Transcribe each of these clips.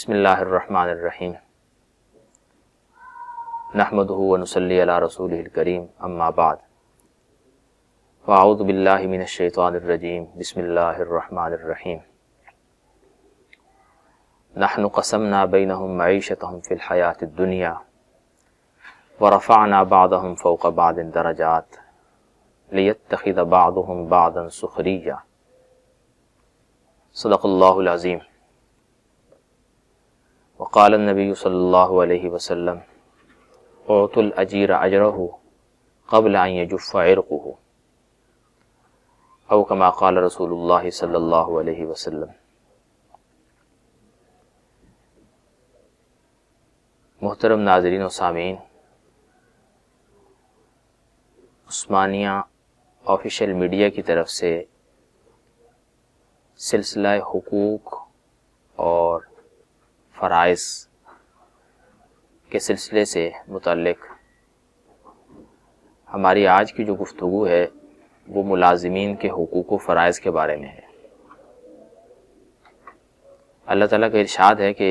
بسم اللہ الرحمن الرحیم نحمدہ ونصلی علی رسولہ الکریم اما بعد فاعوذ باللہ من الشیطان الرجیم بسم اللہ الرحمن الرحیم نحن قسمنا بینہم معیشتہم فی الحیاة الدنیا ورفعنا بعضهم فوق بعض درجات لیتخذ بعضهم بعضا سخریا صدق اللہ العظیم۔ وقال النبی صلی اللہ علیہ وسلم اعطوا الاجیر اجرہ قبل ان یجف عرقہ، او کما قال رسول اللہ صلی اللہ علیہ وسلم۔ محترم ناظرین و سامعین، عثمانیہ آفیشیل میڈیا کی طرف سے سلسلہ حقوق اور فرائض کے سلسلے سے متعلق ہماری آج کی جو گفتگو ہے وہ ملازمین کے حقوق و فرائض کے بارے میں ہے۔ اللہ تعالیٰ کا ارشاد ہے کہ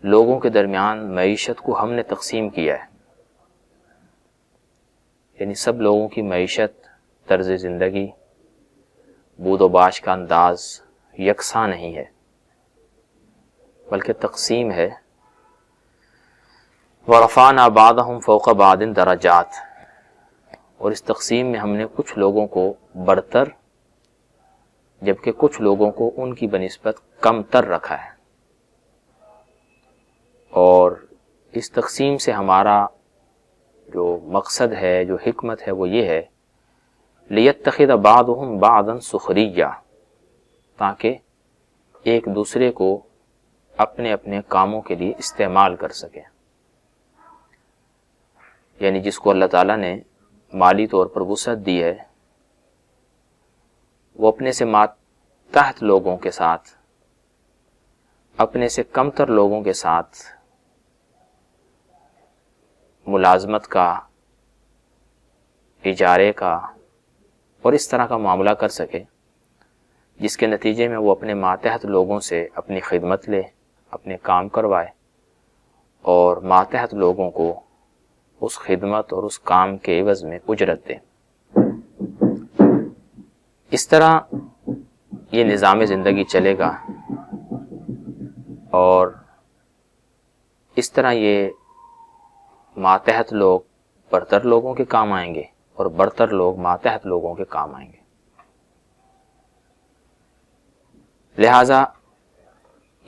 لوگوں کے درمیان معیشت کو ہم نے تقسیم کیا ہے، یعنی سب لوگوں کی معیشت، طرز زندگی، بود و باش کا انداز یکساں نہیں ہے، بلکہ تقسیم ہے۔ وَرَفَعْنَا بَعْضَهُمْ فَوْقَ بَعْضٍ درجات، اور اس تقسیم میں ہم نے کچھ لوگوں کو برتر جبکہ کچھ لوگوں کو ان کی بنسبت کم تر رکھا ہے۔ اور اس تقسیم سے ہمارا جو مقصد ہے، جو حکمت ہے، وہ یہ ہے لِيَتَّخِذَ بَعْضُهُمْ بَعْضًا سُخْرِيًّا، تاکہ ایک دوسرے کو اپنے اپنے کاموں کے لیے استعمال کر سکیں۔ یعنی جس کو اللہ تعالیٰ نے مالی طور پر وسعت دی ہے، وہ اپنے سے ماتحت لوگوں کے ساتھ، اپنے سے کمتر لوگوں کے ساتھ ملازمت کا، اجارے کا اور اس طرح کا معاملہ کر سکے، جس کے نتیجے میں وہ اپنے ماتحت لوگوں سے اپنی خدمت لے، اپنے کام کروائے، اور ماتحت لوگوں کو اس خدمت اور اس کام کے عوض میں اجرت دے۔ اس طرح یہ نظام زندگی چلے گا، اور اس طرح یہ ماتحت لوگ برتر لوگوں کے کام آئیں گے اور برتر لوگ ماتحت لوگوں کے کام آئیں گے۔ لہٰذا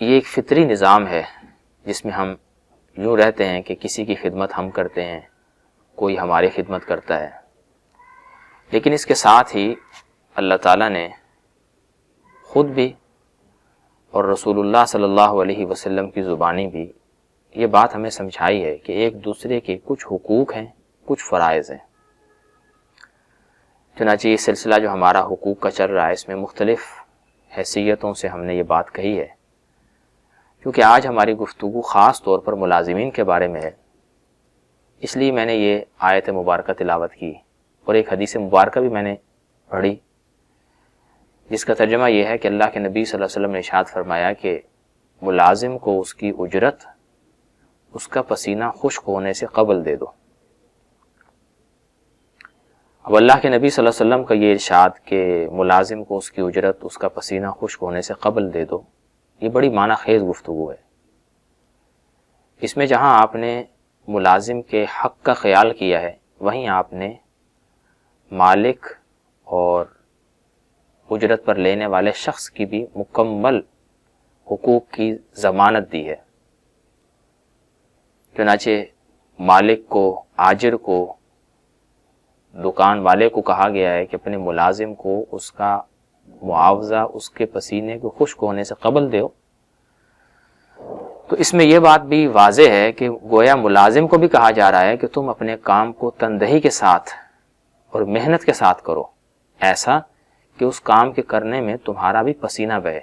یہ ایک فطری نظام ہے جس میں ہم یوں رہتے ہیں کہ کسی کی خدمت ہم کرتے ہیں، کوئی ہماری خدمت کرتا ہے، لیکن اس کے ساتھ ہی اللہ تعالیٰ نے خود بھی اور رسول اللہ صلی اللہ علیہ وسلم کی زبانی بھی یہ بات ہمیں سمجھائی ہے کہ ایک دوسرے کے کچھ حقوق ہیں، کچھ فرائض ہیں۔ چنانچہ یہ سلسلہ جو ہمارا حقوق کا چل رہا ہے، اس میں مختلف حیثیتوں سے ہم نے یہ بات کہی ہے، کیونکہ آج ہماری گفتگو خاص طور پر ملازمین کے بارے میں ہے، اس لیے میں نے یہ آیت مبارکہ تلاوت کی اور ایک حدیث مبارکہ بھی میں نے پڑھی، جس کا ترجمہ یہ ہے کہ اللہ کے نبی صلی اللہ علیہ وسلم نے ارشاد فرمایا کہ ملازم کو اس کی اجرت اس کا پسینہ خشک ہونے سے قبل دے دو۔ اب اللہ کے نبی صلی اللہ علیہ وسلم کا یہ ارشاد کہ ملازم کو اس کی اجرت اس کا پسینہ خشک ہونے سے قبل دے دو، یہ بڑی معنی خیز گفتگو ہے۔ اس میں جہاں آپ نے ملازم کے حق کا خیال کیا ہے، وہیں آپ نے مالک اور اجرت پر لینے والے شخص کی بھی مکمل حقوق کی ضمانت دی ہے۔ چنانچہ مالک کو، آجر کو، دکان والے کو کہا گیا ہے کہ اپنے ملازم کو اس کا معاوضہ اس کے پسینے کو خشک ہونے سے قبل دیو۔ تو اس میں یہ بات بھی واضح ہے کہ گویا ملازم کو بھی کہا جا رہا ہے کہ تم اپنے کام کو تندہی کے ساتھ اور محنت کے ساتھ کرو، ایسا کہ اس کام کے کرنے میں تمہارا بھی پسینہ بہے۔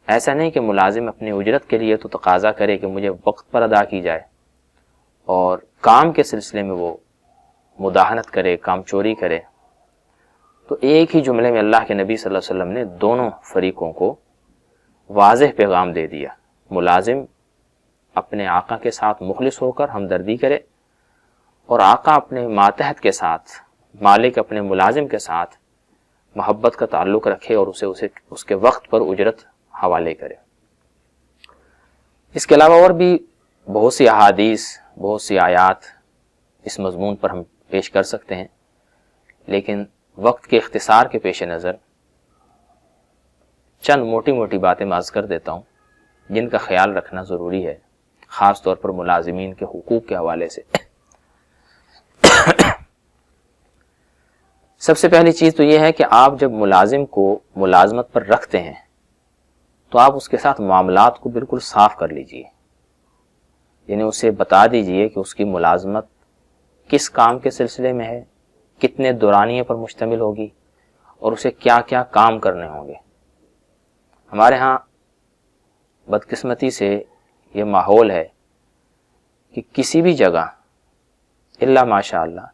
ایسا نہیں کہ ملازم اپنی اجرت کے لیے تو تقاضا کرے کہ مجھے وقت پر ادا کی جائے، اور کام کے سلسلے میں وہ مداہنت کرے، کام چوری کرے۔ تو ایک ہی جملے میں اللہ کے نبی صلی اللہ علیہ وسلم نے دونوں فریقوں کو واضح پیغام دے دیا، ملازم اپنے آقا کے ساتھ مخلص ہو کر ہمدردی کرے، اور آقا اپنے ماتحت کے ساتھ، مالک اپنے ملازم کے ساتھ محبت کا تعلق رکھے اور اسے اس کے وقت پر اجرت حوالے کرے۔ اس کے علاوہ اور بھی بہت سی احادیث، بہت سی آیات اس مضمون پر ہم پیش کر سکتے ہیں، لیکن وقت کے اختصار کے پیش نظر چند موٹی موٹی باتیں میں عرض کر دیتا ہوں جن کا خیال رکھنا ضروری ہے، خاص طور پر ملازمین کے حقوق کے حوالے سے۔ سب سے پہلی چیز تو یہ ہے کہ آپ جب ملازم کو ملازمت پر رکھتے ہیں تو آپ اس کے ساتھ معاملات کو بالکل صاف کر لیجئے، یعنی اسے بتا دیجئے کہ اس کی ملازمت کس کام کے سلسلے میں ہے، کتنے دورانیے پر مشتمل ہوگی، اور اسے کیا کیا کام کرنے ہوں گے۔ ہمارے ہاں بدقسمتی سے یہ ماحول ہے کہ کسی بھی جگہ الا ماشاء اللہ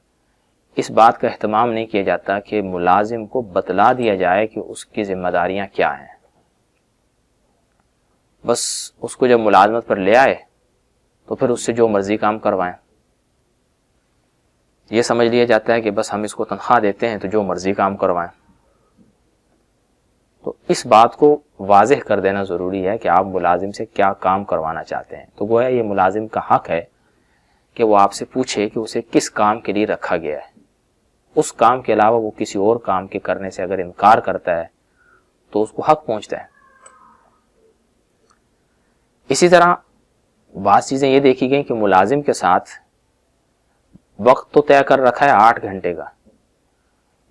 اس بات کا اہتمام نہیں کیا جاتا کہ ملازم کو بتلا دیا جائے کہ اس کی ذمہ داریاں کیا ہیں۔ بس اس کو جب ملازمت پر لے آئے تو پھر اس سے جو مرضی کام کروائیں، یہ سمجھ لیا جاتا ہے کہ بس ہم اس کو تنخواہ دیتے ہیں تو جو مرضی کام کروائیں۔ تو اس بات کو واضح کر دینا ضروری ہے کہ آپ ملازم سے کیا کام کروانا چاہتے ہیں۔ تو گویا یہ ملازم کا حق ہے کہ وہ آپ سے پوچھے کہ اسے کس کام کے لیے رکھا گیا ہے، اس کام کے علاوہ وہ کسی اور کام کے کرنے سے اگر انکار کرتا ہے تو اس کو حق پہنچتا ہے۔ اسی طرح بعض چیزیں یہ دیکھی گئیں کہ ملازم کے ساتھ وقت تو طے کر رکھا ہے 8 گھنٹے کا،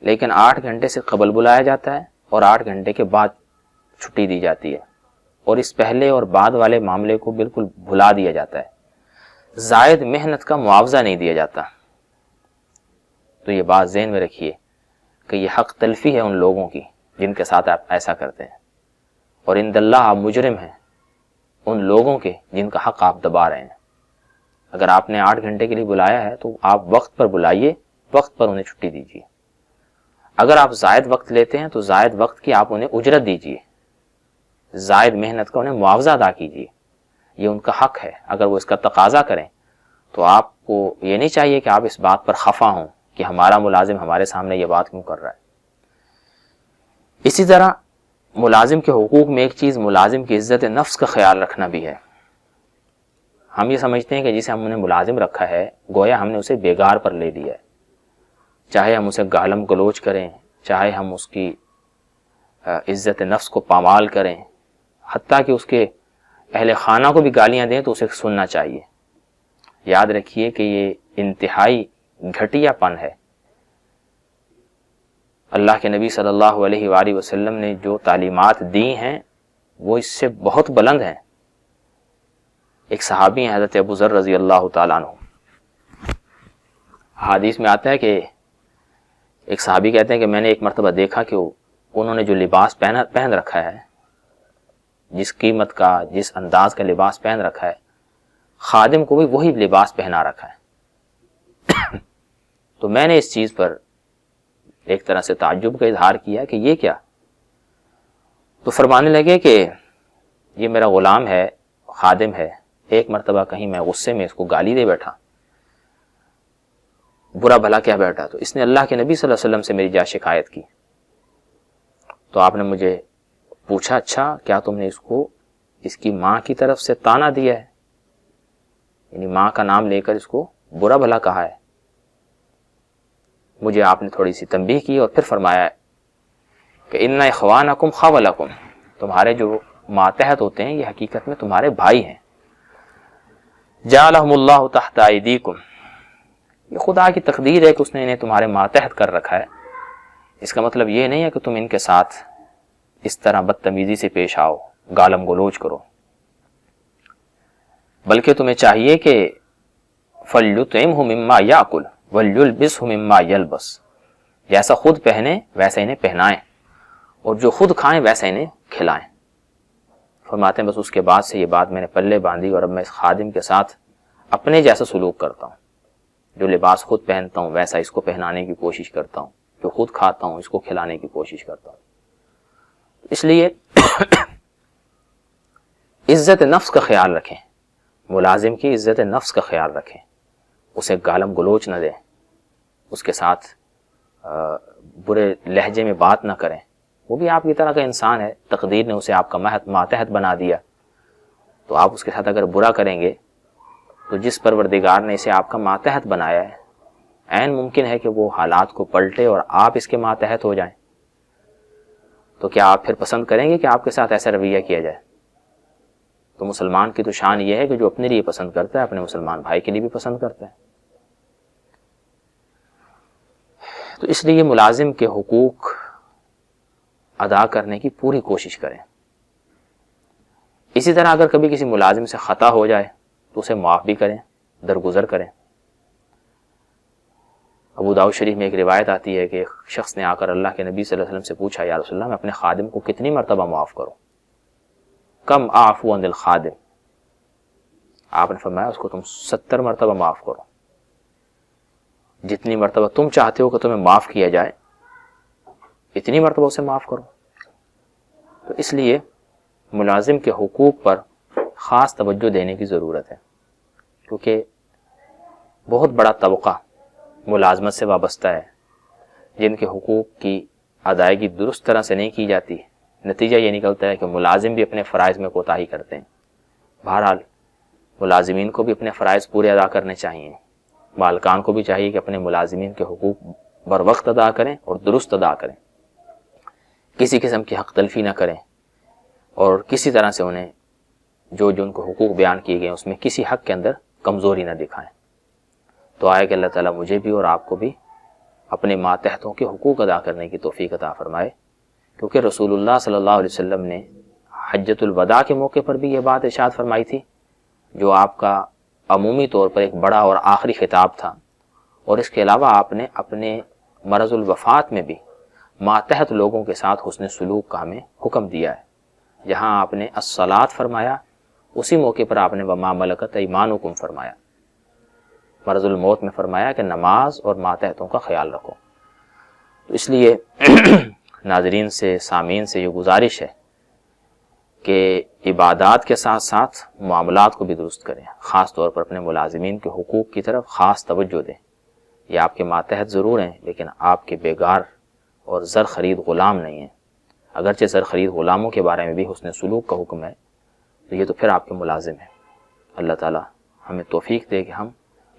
لیکن 8 گھنٹے سے قبل بلایا جاتا ہے اور 8 گھنٹے کے بعد چھٹی دی جاتی ہے، اور اس پہلے اور بعد والے معاملے کو بالکل بھلا دیا جاتا ہے، زائد محنت کا معاوضہ نہیں دیا جاتا۔ تو یہ بات ذہن میں رکھیے کہ یہ حق تلفی ہے ان لوگوں کی جن کے ساتھ آپ ایسا کرتے ہیں، اور عند اللہ آپ مجرم ہیں ان لوگوں کے جن کا حق آپ دبا رہے ہیں۔ اگر آپ نے 8 گھنٹے کے لیے بلایا ہے تو آپ وقت پر بلائیے، وقت پر انہیں چھٹی دیجیے۔ اگر آپ زائد وقت لیتے ہیں تو زائد وقت کی آپ انہیں اجرت دیجیے، زائد محنت کا انہیں معاوضہ ادا کیجیے، یہ ان کا حق ہے۔ اگر وہ اس کا تقاضا کریں تو آپ کو یہ نہیں چاہیے کہ آپ اس بات پر خفا ہوں کہ ہمارا ملازم ہمارے سامنے یہ بات کیوں کر رہا ہے۔ اسی طرح ملازم کے حقوق میں ایک چیز ملازم کی عزت نفس کا خیال رکھنا بھی ہے۔ ہم یہ سمجھتے ہیں کہ جسے ہم نے ملازم رکھا ہے گویا ہم نے اسے بیگار پر لے لیا ہے، چاہے ہم اسے گالم گلوچ کریں، چاہے ہم اس کی عزت نفس کو پامال کریں، حتیٰ کہ اس کے اہل خانہ کو بھی گالیاں دیں تو اسے سننا چاہیے۔ یاد رکھیے کہ یہ انتہائی گھٹیا پن ہے۔ اللہ کے نبی صلی اللہ علیہ وآلہ وسلم نے جو تعلیمات دی ہیں وہ اس سے بہت بلند ہیں۔ ایک صحابی ہیں حضرت ابو ذر رضی اللہ تعالیٰ عنہ، حدیث میں آتا ہے کہ ایک صحابی کہتے ہیں کہ میں نے ایک مرتبہ دیکھا کہ انہوں نے جو لباس پہن رکھا ہے، جس قیمت کا، جس انداز کا لباس پہن رکھا ہے، خادم کو بھی وہی لباس پہنا رکھا ہے۔ تو میں نے اس چیز پر ایک طرح سے تعجب کا اظہار کیا کہ یہ کیا؟ تو فرمانے لگے کہ یہ میرا غلام ہے، خادم ہے، ایک مرتبہ کہیں میں غصے میں اس کو گالی دے بیٹھا، برا بھلا کیا بیٹھا، تو اس نے اللہ کے نبی صلی اللہ علیہ وسلم سے میری جا شکایت کی۔ تو آپ نے مجھے پوچھا اچھا کیا تم نے اس کو اس کی ماں کی طرف سے تانا دیا ہے، یعنی ماں کا نام لے کر اس کو برا بھلا کہا ہے؟ مجھے آپ نے تھوڑی سی تنبیہ کی اور پھر فرمایا کہ ان اخوانکم خولکم، تمہارے جو ماتحت ہوتے ہیں یہ حقیقت میں تمہارے بھائی ہیں، جعلہم اللہ تحت ایدیکم، یہ خدا کی تقدیر ہے کہ اس نے انہیں تمہارے ماتحت کر رکھا ہے۔ اس کا مطلب یہ نہیں ہے کہ تم ان کے ساتھ اس طرح بدتمیزی سے پیش آؤ، گالم گلوچ کرو، بلکہ تمہیں چاہیے کہ فَلْيُطْعِمْهُ مِمَّا يَأْكُلُ وَلْيُلْبِسْهُ مِمَّا يَلْبَسُ، جیسا خود پہنے ویسا انہیں پہنائیں، اور جو خود کھائیں ویسا انہیں کھلائیں۔ فرماتے ہیں بس اس کے بعد سے یہ بات میں نے پلے باندھی، اور اب میں اس خادم کے ساتھ اپنے جیسا سلوک کرتا ہوں، جو لباس خود پہنتا ہوں ویسا اس کو پہنانے کی کوشش کرتا ہوں، جو خود کھاتا ہوں اس کو کھلانے کی کوشش کرتا ہوں۔ اس لیے عزت نفس کا خیال رکھیں، ملازم کی عزت نفس کا خیال رکھیں، اسے گالم گلوچ نہ دیں، اس کے ساتھ برے لہجے میں بات نہ کریں، وہ بھی آپ کی طرح کا انسان ہے، تقدیر نے اسے آپ کا ماتحت بنا دیا، تو آپ اس کے ساتھ اگر برا کریں گے تو جس پروردگار نے اسے آپ کا ماتحت بنایا ہے عین ممکن ہے کہ وہ حالات کو پلٹے اور آپ اس کے ماتحت ہو جائیں، تو کیا آپ پھر پسند کریں گے کہ آپ کے ساتھ ایسا رویہ کیا جائے؟ تو مسلمان کی تو شان یہ ہے کہ جو اپنے لیے پسند کرتا ہے اپنے مسلمان بھائی کے لیے بھی پسند کرتا ہے۔ تو اس لیے ملازم کے حقوق ادا کرنے کی پوری کوشش کریں۔ اسی طرح اگر کبھی کسی ملازم سے خطا ہو جائے تو اسے معاف بھی کریں، درگزر کریں۔ ابو داؤد شریف میں ایک روایت آتی ہے کہ ایک شخص نے آ کر اللہ کے نبی صلی اللہ علیہ وسلم سے پوچھا، یا رسول اللہ میں اپنے خادم کو کتنی مرتبہ معاف کروں؟ کم اعفو عن الخادم، آپ نے فرمایا اس کو تم 70 مرتبہ معاف کرو، جتنی مرتبہ تم چاہتے ہو کہ تمہیں معاف کیا جائے اتنی مرتبہ اسے معاف کرو۔ تو اس لیے ملازم کے حقوق پر خاص توجہ دینے کی ضرورت ہے، کیونکہ بہت بڑا طبقہ ملازمت سے وابستہ ہے جن کے حقوق کی ادائیگی درست طرح سے نہیں کی جاتی، نتیجہ یہ نکلتا ہے کہ ملازم بھی اپنے فرائض میں کوتاہی کرتے ہیں۔ بہرحال ملازمین کو بھی اپنے فرائض پورے ادا کرنے چاہیے، مالکان کو بھی چاہیے کہ اپنے ملازمین کے حقوق بر وقت ادا کریں اور درست ادا کریں، کسی قسم کی حق تلفی نہ کریں، اور کسی طرح سے انہیں جو ان کو حقوق بیان کیے گئے اس میں کسی حق کے اندر کمزوری نہ دکھائیں۔ تو آئے کہ اللہ تعالیٰ مجھے بھی اور آپ کو بھی اپنے ماتحتوں کے حقوق ادا کرنے کی توفیق عطا فرمائے، کیونکہ رسول اللہ صلی اللہ علیہ وسلم نے حجۃ الوداع کے موقع پر بھی یہ بات ارشاد فرمائی تھی، جو آپ کا عمومی طور پر ایک بڑا اور آخری خطاب تھا، اور اس کے علاوہ آپ نے اپنے مرض الوفات میں بھی ماتحت لوگوں کے ساتھ حسن سلوک کا ہمیں حکم دیا ہے۔ جہاں آپ نے الصلاۃ فرمایا، اسی موقع پر آپ نے وما ملکت ایمانکم فرمایا، مرض الموت میں فرمایا کہ نماز اور ماتحتوں کا خیال رکھو۔ تو اس لیے ناظرین سے، سامعین سے یہ گزارش ہے کہ عبادات کے ساتھ ساتھ معاملات کو بھی درست کریں، خاص طور پر اپنے ملازمین کے حقوق کی طرف خاص توجہ دیں۔ یہ آپ کے ماتحت ضرور ہیں لیکن آپ کے بیگار اور زر خرید غلام نہیں ہیں، اگرچہ زر خرید غلاموں کے بارے میں بھی حسن سلوک کا حکم ہے، تو یہ تو پھر آپ کے ملازم ہیں۔ اللہ تعالی ہمیں توفیق دے کہ ہم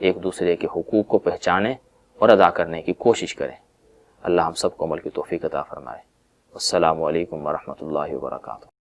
ایک دوسرے کے حقوق کو پہچانیں اور ادا کرنے کی کوشش کریں۔ اللہ ہم سب کو عمل کی توفیق عطا فرمائے۔ السلام علیکم ورحمۃ اللہ وبرکاتہ۔